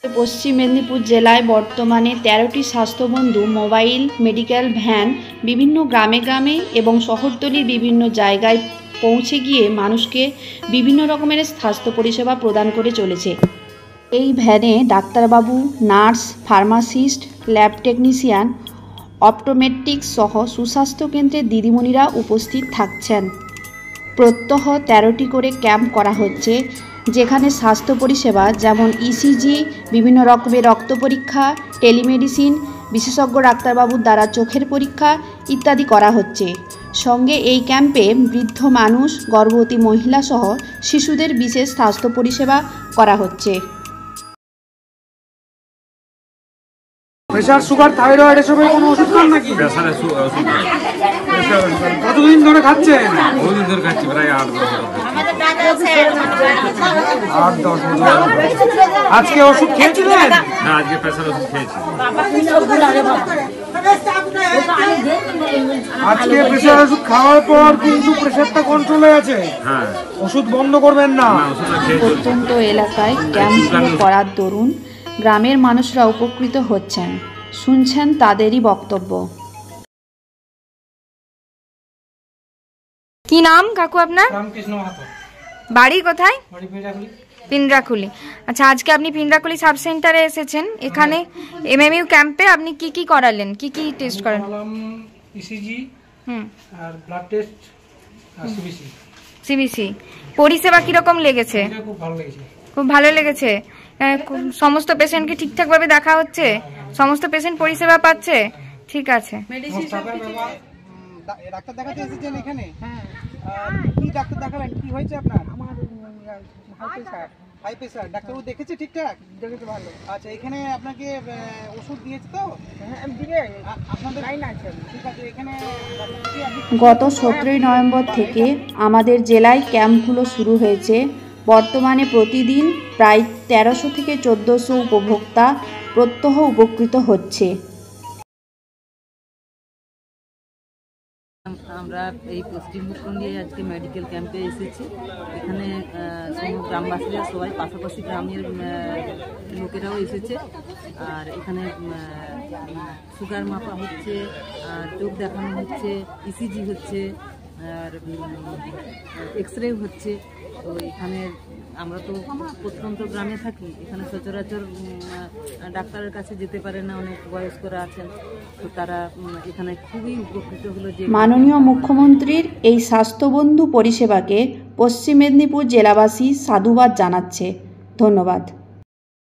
পশ্চিম মেদিনীপুর জেলায় বর্তমানে 13টি স্বাস্থ্যবন্ধু mobile medical van বিভিন্ন গ্রামে গ্রামে এবং শহরতলির বিভিন্ন জায়গায় পৌঁছে গিয়ে মানুষকে বিভিন্ন রকমের স্বাস্থ্য পরিষেবা প্রদান করে চলেছে। এই ভ্যানে ডাক্তারবাবু, নার্স, ফার্মাসিস্ট, ল্যাব টেকনিশিয়ান, অপটোমেট্রিক্স সহ সুস্বাস্থ্য কেন্দ্রের দিদিমণিরা উপস্থিত থাকছেন। প্রত্যহ 13টি করে ক্যাম্প করা হচ্ছে, যেখানে স্বাস্থ্য পরিষেবা যেমন ইসিজি, বিভিন্ন রকমের রক্ত পরীক্ষা, টেলিমেডিসিন, বিশেষজ্ঞ ডাক্তারবাবুর দ্বারা চোখের পরীক্ষা ইত্যাদি করা হচ্ছে। সঙ্গে এই ক্যাম্পে বৃদ্ধ মানুষ, গর্ভবতী মহিলা সহ শিশুদের বিশেষ স্বাস্থ্য পরিষেবা করা হচ্ছে। প্রেসার, সুগার, থাইরয়েড এসবের কোনো ওষুধ খান নাকি? প্রেসারের ওষুধ কতদিন ধরে খাচ্ছেন? বহুদিন ধরে খাচ্ছি, প্রায় 8-10 বছর। আজকে ওষুধ খেয়েছিলেন? হ্যাঁ, আজকে প্রেসার ওষুধ খেয়েছি। আজকে প্রেসার ওষুধ খাওয়ার পর কিন্তু প্রেসারটা কন্ট্রোলে আছে। হ্যাঁ, ওষুধ বন্ধ করবেন না। প্রত্যন্ত এলাকায় ক্যাম্প করার দরুন গ্রামের মানুষরা উপকৃত হচ্ছেন। শুনছেন তাদেরই বক্তব্য। কি নাম কাকু আপনার? রামকৃষ্ণ মাহাতো। বাড়ি কোথায়? বাড়ি পিন্ডাকুলি। পিন্ডাকুলি। আচ্ছা, আজকে আপনি পিন্ডাকুলি সাব সেন্টারে এসেছেন। এখানে এমএমইউ ক্যাম্পে আপনি কি কি করালেন, কি কি টেস্ট করেন? ইসিজি আর ব্লাড টেস্ট আর সিবিসি। সিবিসি পরিষেবা কিরকম লেগেছে? খুব ভালো লেগেছে। খুব ভালো লেগেছে। সমস্ত পেশেন্টকে ঠিকঠাকভাবে দেখা হচ্ছে? সমস্ত পেশেন্ট পরিষেবা পাচ্ছে? ঠিক আছে। ডাক্তার দেখাতে এসেছেন এখানে? কি ডাক্তার দেখাবেন? কি হয়েছে আপনার? আমার হাই প্রেসার। ডাক্তারবাবু দেখেছে ঠিকঠাক? দেখেছে, ভালো। আচ্ছা, এখানে আপনাকে ওষুধ দিয়েছে তো? আপনাদের লাইন আছে? ঠিক আছে। এখানে গত 17ই নভেম্বর থেকে আমাদের জেলায় ক্যাম্পগুলো শুরু হয়েছে। বর্তমানে প্রতিদিন প্রায় 1300 থেকে 1400 উপভোক্তা প্রত্যহ উপকৃত হচ্ছে। আমরা এই পশ্চিম ভূখণ্ডে আজকে মেডিকেল ক্যাম্পে এসেছি। এখানে গ্রামবাসীরা সবাই, পাশাপাশি গ্রামের লোকেরাও এসেছে। আর এখানে সুগার মাপা হচ্ছে, আর চোখ দেখানো হচ্ছে, ইসিজি হচ্ছে, আর এক্স রে হচ্ছে। তো এখানে আমরা তো প্রত্যন্ত গ্রামে থাকি, এখানে সচরাচর ডাক্তারের কাছে যেতে পারে না, অনেক বয়স্করা আছেন। তো তারা এখানে খুবই উপকৃত হলো। যে মাননীয় মুখ্যমন্ত্রীর এই স্বাস্থ্যবন্ধু পরিষেবাকে পশ্চিম মেদিনীপুর জেলাবাসী সাধুবাদ জানাচ্ছে। ধন্যবাদ।